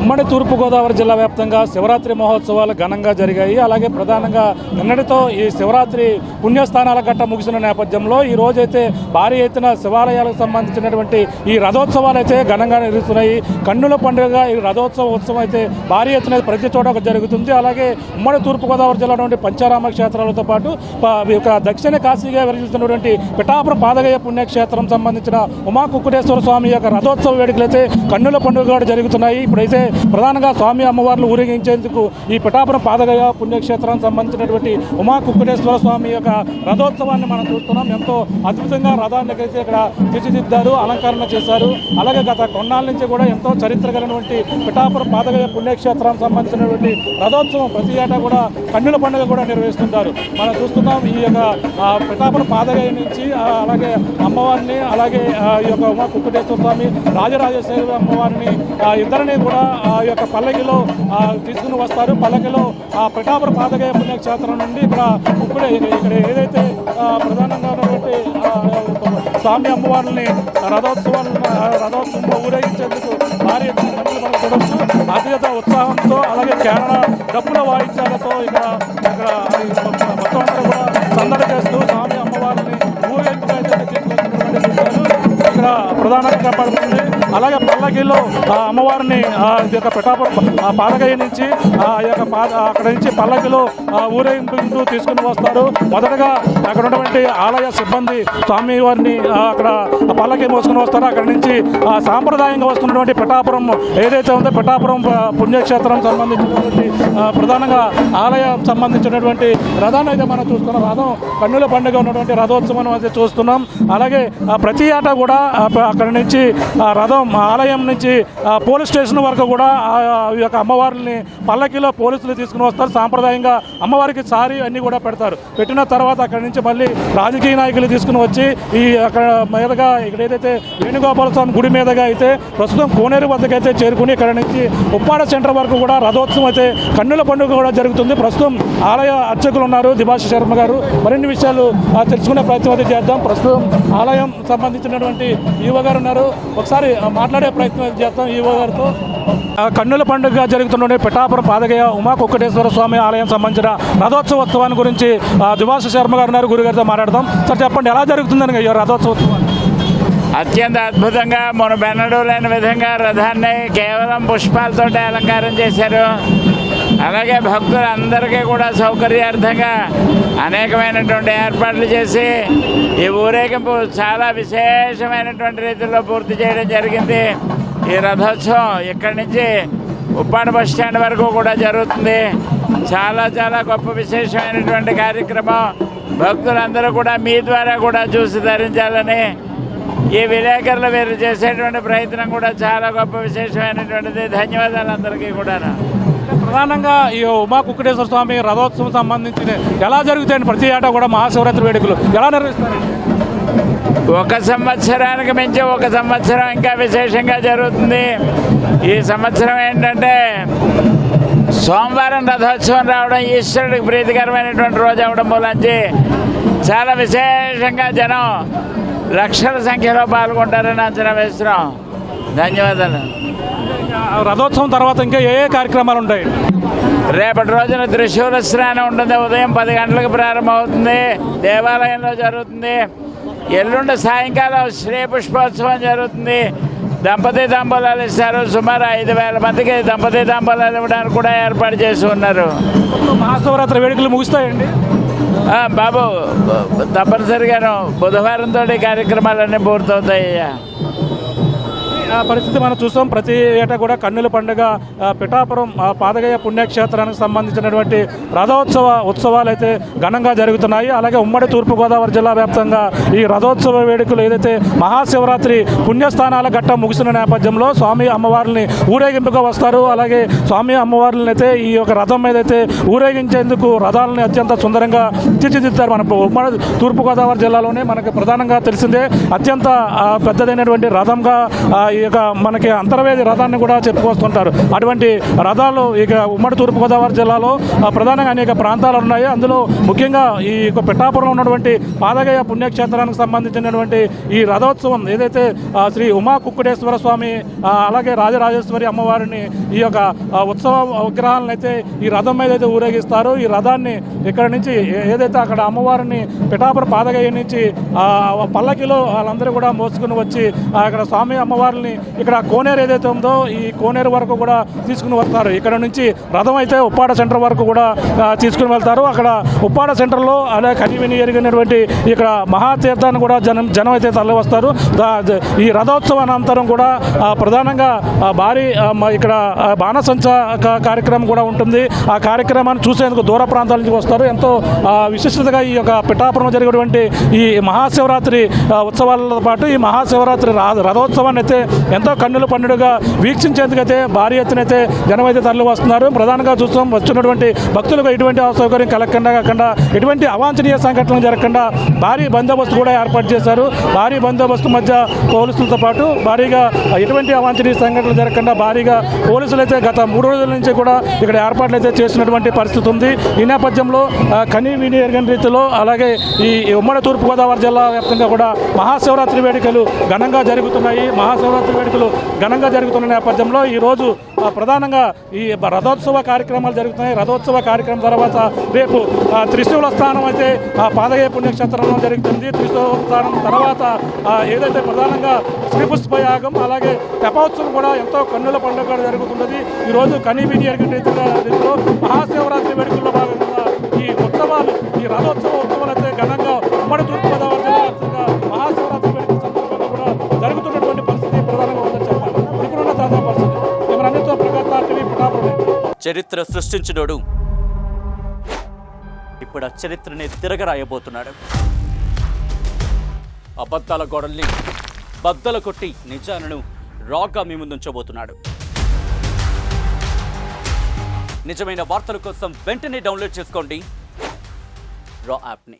ఉమ్మడి తూర్పుగోదావరి జిల్లా వ్యాప్తంగా శివరాత్రి మహోత్సవాలు ఘనంగా జరిగాయి. అలాగే ప్రధానంగా నిన్నటితో ఈ శివరాత్రి పుణ్యస్థానాల ఘట్ట ముగిసిన నేపథ్యంలో ఈ రోజైతే భారీ ఎత్తున శివాలయాలకు సంబంధించినటువంటి ఈ రథోత్సవాలు అయితే ఘనంగా నిర్వహిస్తున్నాయి. కన్నుల పండుగగా ఈ ఉత్సవం అయితే భారీ ఎత్తున ప్రతి చోట జరుగుతుంది. అలాగే ఉమ్మడి తూర్పుగోదావరి జిల్లా నుండి పంచారామ క్షేత్రాలతో పాటు దక్షిణ కాశీగా విరచిస్తున్నటువంటి పిఠాపురం పాదగయ పుణ్యక్షేత్రం సంబంధించిన ఉమాకుక్కుటేశ్వర స్వామి యొక్క రథోత్సవ వేడుకలు అయితే కన్నుల పండుగ కూడా జరుగుతున్నాయి. ఇప్పుడైతే ప్రధానంగా స్వామి అమ్మవార్లు ఊరేగించేందుకు ఈ పిఠాపురం పాదగయ పుణ్యక్షేత్రానికి సంబంధించినటువంటి ఉమాకుక్కుటేశ్వర స్వామి యొక్క రథోత్సవాన్ని మనం చూస్తున్నాం. ఎంతో అద్భుతంగా రథాన్ని అయితే ఇక్కడ తీర్చిదిద్దారు, అలంకరణ చేశారు. అలాగే గత కొన్నాళ్ళ నుంచి కూడా ఎంతో చరిత్ర కలిగినటువంటి పిఠాపురం పాదగయ పుణ్యక్షేత్రానికి సంబంధించినటువంటి రథోత్సవం ప్రతి ఏటా కూడా కన్నుల పండుగ కూడా నిర్వహిస్తుంటారు. మనం చూస్తున్నాం ఈ యొక్క పిఠాపురం పాదగయ నుంచి అలాగే అమ్మవారిని అలాగే ఈ యొక్క ఉమాకుక్కుటేశ్వర స్వామి రాజరాజేశ్వరి అమ్మవారిని ఇద్దరిని కూడా ఆ యొక్క పల్లకిలో తీసుకుని వస్తారు. పల్లకిలో పిఠాపురం పాదగయ పుణ్యక్షేత్రం నుండి ఇక్కడ ఏదైతే ప్రధానంగా ఉన్నటువంటి స్వామి అమ్మవారిని రథోత్సవంలో ఊరేగించేందుకు భారీ చూడవచ్చు. అత్యంత ఉత్సాహంతో అలాగే కేరళ డప్పుల వాయిద్యాలతో ఇక్కడ మొత్తం అంతా కూడా సందడి చేస్తూ స్వామి అమ్మవారిని ఊరేగింపుగా అయితే తీసుకొచ్చినటువంటి దృశ్యాలు ఇక్కడ ప్రధానంగా కనపడుతుంది. అలాగే పల్లకిలో అమ్మవారిని యొక్క పిఠాపురం పాదగయ నుంచి అక్కడ నుంచి పల్లకిలో ఊరేగింపు తీసుకుని వస్తారు. మొదటగా అక్కడ ఉన్నటువంటి ఆలయ సిబ్బంది స్వామి వారిని అక్కడ పల్లకి మోసుకుని వస్తారు. అక్కడ నుంచి సాంప్రదాయంగా వస్తున్నటువంటి పిఠాపురం ఏదైతే ఉందో పిఠాపురం పుణ్యక్షేత్రం సంబంధించినటువంటి ప్రధానంగా ఆలయం సంబంధించినటువంటి రథాన్ని అయితే మనం చూస్తున్నాం. రథం కన్నుల పండుగ ఉన్నటువంటి రథోత్సవం అయితే చూస్తున్నాం. అలాగే ప్రతి ఏటా కూడా అక్కడ నుంచి రథం ఆలయం నుంచి పోలీస్ స్టేషన్ వరకు కూడా ఈ యొక్క అమ్మవారిని పల్లకిలో పోలీసులు తీసుకుని వస్తారు. సాంప్రదాయంగా అమ్మవారికి సారీ అన్నీ కూడా పెడతారు. పెట్టిన తర్వాత అక్కడి నుంచి మళ్ళీ రాజకీయ నాయకులు తీసుకుని వచ్చి ఈ అక్కడ మీదగా ఇక్కడ ఏదైతే వేణుగోపాల స్వామి గుడి మీదగా అయితే ప్రస్తుతం కోనేరు వద్దకైతే చేరుకుని ఇక్కడ నుంచి ఉప్పాడ సెంటర్ వరకు కూడా రథోత్సవం అయితే కన్నుల పండుగ కూడా జరుగుతుంది. ప్రస్తుతం ఆలయ అర్చకులు ఉన్నారు దిబాషి శర్మ గారు. మరిన్ని విషయాలు తెలుసుకునే ప్రయత్నం అయితే చేద్దాం. ప్రస్తుతం ఆలయం సంబంధించినటువంటి ఈవో గారు ఉన్నారు. ఒకసారి మాట్లాడే ప్రయత్నం చేద్దాం ఈవో గారితో. కన్నుల పండుగ జరుగుతున్న పిఠాపురం పాదగయ ఉమాకుక్కుటేశ్వర స్వామి ఆలయం సంబంధించిన రథోత్సవాన్ని గురించి దివాసు శర్మ గారు ఉన్నారు, గురుగారితో మాట్లాడదాం. సార్ చెప్పండి, ఎలా జరుగుతుందని రథోత్సవం? అత్యంత అద్భుతంగా మన బెన్నడూ లేని విధంగా రథాన్ని కేవలం పుష్పాలతో అలంకారం చేశారు. అలాగే భక్తులందరికీ కూడా సౌకర్యార్థంగా అనేకమైనటువంటి ఏర్పాట్లు చేసి ఈ ఊరేగింపు చాలా విశేషమైనటువంటి రీతిలో పూర్తి చేయడం జరిగింది. ఈ రథోత్సవం ఇక్కడి నుంచి ఉప్పాడ బస్ స్టాండ్ వరకు కూడా జరుగుతుంది. చాలా చాలా గొప్ప విశేషమైనటువంటి కార్యక్రమం. భక్తులందరూ కూడా మీ ద్వారా కూడా చూసి ధరించాలని ఈ విలేకరులు మీరు చేసేటువంటి ప్రయత్నం కూడా చాలా గొప్ప విశేషమైనటువంటిది. ధన్యవాదాలు అందరికీ కూడా. ప్రధానంగా ఈ ఉమాకుక్కుటేశ్వర స్వామి రథోత్సవం సంబంధించి ఎలా జరుగుతాయండి? ప్రతి ఏటా కూడా మహాశివరాత్రి వేడుకలు ఎలా నిర్వహిస్తారు? ఒక సంవత్సరానికి మించి ఒక సంవత్సరం ఇంకా విశేషంగా జరుగుతుంది. ఈ సంవత్సరం ఏంటంటే సోమవారం రథోత్సవం రావడం, ఈశ్వరుడికి ప్రీతికరమైనటువంటి రోజు అవడం మూలంచి చాలా విశేషంగా జనం లక్షల సంఖ్యలో పాల్గొంటారని అంచనా వేస్తున్నాం. ధన్యవాదాలు. రథోత్సవం తర్వాత ఇంకా ఏ కార్యక్రమాలు ఉంటాయి? రేపటి రోజున త్రిశూల స్నానం ఉంటుంది. ఉదయం 10 గంటలకు ప్రారంభమవుతుంది, దేవాలయంలో జరుగుతుంది. ఎల్లుండి సాయంకాలం శ్రీ పుష్పోత్సవం జరుగుతుంది. దంపతి తాంబూలాలు ఇస్తారు. సుమారు 5,000 మందికి దంపతి తాంబూలాలు ఇవ్వడానికి కూడా ఏర్పాటు చేసి ఉన్నారు. మహాశివరాత్రి వేడుకలు ముగుస్తాయండి బాబు? తప్పనిసరిగాను బుధవారంతో కార్యక్రమాలన్నీ పూర్తవుతాయ్యా. పరిస్థితి మనం చూస్తాం. ప్రతి ఏటా కూడా కన్నుల పండుగ పిఠాపురం పాదగయ పుణ్యక్షేత్రానికి సంబంధించినటువంటి ఉత్సవాలు అయితే ఘనంగా జరుగుతున్నాయి. అలాగే ఉమ్మడి తూర్పుగోదావరి జిల్లా వ్యాప్తంగా ఈ రథోత్సవ వేడుకలు ఏదైతే మహాశివరాత్రి పుణ్యస్థానాల ఘట్ట ముగిసిన నేపథ్యంలో స్వామి అమ్మవారిని ఊరేగింపుగా వస్తారు. అలాగే స్వామి అమ్మవారిని అయితే ఈ యొక్క రథం మీద అయితే ఊరేగించేందుకు రథాలని అత్యంత సుందరంగా తీర్చిదిద్దారు. మన ఉమ్మడి తూర్పుగోదావరి జిల్లాలోనే మనకు ప్రధానంగా తెలిసిందే అత్యంత పెద్దదైనటువంటి రథంగా ఈ యొక్క మనకి అంతర్వేది రథాన్ని కూడా చెప్పుకొస్తుంటారు. అటువంటి రథాలు ఇక ఉమ్మడి తూర్పుగోదావరి జిల్లాలో ప్రధానంగా అనేక ప్రాంతాలు ఉన్నాయి. అందులో ముఖ్యంగా ఈ పిఠాపురంలో ఉన్నటువంటి పాదగయ పుణ్యక్షేత్రానికి సంబంధించినటువంటి ఈ రథోత్సవం ఏదైతే శ్రీ ఉమా కుక్కుటేశ్వర స్వామి అలాగే రాజరాజేశ్వరి అమ్మవారిని ఈ యొక్క ఉత్సవ విగ్రహాలను అయితే ఈ రథం మీద అయితే ఊరేగిస్తారు. ఈ రథాన్ని ఇక్కడ నుంచి ఏదైతే అక్కడ అమ్మవారిని పిఠాపురం పాదగయ నుంచి పల్లకిలో వాళ్ళందరూ కూడా మోసుకుని వచ్చి అక్కడ స్వామి అమ్మవారిని ఇక్కడ కోనేరు ఏదైతే ఉందో ఈ కోనేరు వరకు కూడా తీసుకుని వస్తారు. ఇక్కడ నుంచి రథం అయితే ఉప్పాడ సెంటర్ వరకు కూడా తీసుకుని వెళ్తారు. అక్కడ ఉప్పాడ సెంటర్లో అలాగే కనివిని ఎరిగినటువంటి ఇక్కడ మహాతీర్థాన్ని కూడా జనం అయితే తరలి వస్తారు. ఈ రథోత్సవ అనంతరం కూడా ప్రధానంగా భారీ ఇక్కడ బాణసంచ కార్యక్రమం కూడా ఉంటుంది. ఆ కార్యక్రమాన్ని చూసేందుకు దూర ప్రాంతాల నుంచి వస్తారు. ఎంతో విశిష్టతగా ఈ యొక్క పిఠాపురం జరిగేటువంటి ఈ మహాశివరాత్రి ఉత్సవాలతో పాటు ఈ మహాశివరాత్రి రథోత్సవాన్ని అయితే ఎంతో కన్నుల పండుగగా వీక్షించేందుకైతే భారీ ఎత్తున అయితే జనం అయితే తరలి వస్తున్నారు. ప్రధానంగా చూస్తాం వచ్చినటువంటి భక్తులకు ఎటువంటి అసౌకర్యం కాకుండా ఎటువంటి అవాంఛనీయ సంఘటనలు జరగకుండా భారీ బందోబస్తు కూడా ఏర్పాటు చేశారు. భారీ బందోబస్తు మధ్య పోలీసులతో పాటు భారీగా ఎటువంటి అవాంఛనీయ సంఘటనలు జరగకుండా భారీగా పోలీసులు అయితే గత 3 రోజుల నుంచి కూడా ఇక్కడ ఏర్పాట్లు అయితే చేసినటువంటి పరిస్థితి ఉంది. ఈ నేపథ్యంలో కని విని ఎరగని రీతిలో అలాగే ఈ ఉమ్మడి తూర్పుగోదావరి జిల్లా వ్యాప్తంగా కూడా మహాశివరాత్రి వేడుకలు ఘనంగా జరుగుతున్నాయి. మహాశివరాత్రి వేడుకలు ఘనంగా జరుగుతున్న నేపథ్యంలో ఈరోజు ప్రధానంగా ఈ రథోత్సవ కార్యక్రమాలు జరుగుతున్నాయి. రథోత్సవ కార్యక్రమం తర్వాత రేపు త్రిశూల స్థానం అయితే పాదగయ పుణ్యక్షేత్రంలో జరుగుతుంది. త్రిశూల స్థానం తర్వాత ఏదైతే ప్రధానంగా శ్రీపుష్పయాగం అలాగే తెపోత్సవం కూడా ఎంతో కన్నుల పండుగ జరుగుతున్నది. ఈరోజు కనీవిని ఎరగని రీతిలో మహాశివరాత్రి వేడుకల్లో భాగంగా ఈ ఉత్సవాలు ఈ రథోత్సవ ఉత్సవాలు అయితే ఘనంగా ఉమ్మడి తూర్పుగోదావరి జిల్లా వ్యాప్తంగా మహాశివరాత్రి వేడుకల సందర్భంగా కూడా జరుగుతున్నటువంటి పరిస్థితి ప్రధానంగా ఉందని చెప్పాలి. ఇప్పుడున్న తాజా పరిస్థితి ఎవరన్నితో ప్రకాశ్ టీవీ పిఠాపురం. చరిత్ర సృష్టించినోడు ఇప్పుడు ఆ చరిత్రని తిరగరాయబోతున్నాడు. అబద్ధాల గోడల్ని బద్దలు కొట్టి నిజాలను రాగా మీ ముందుంచబోతున్నాడు. నిజమైన వార్తల కోసం వెంటనే డౌన్లోడ్ చేసుకోండి రా యాప్ని.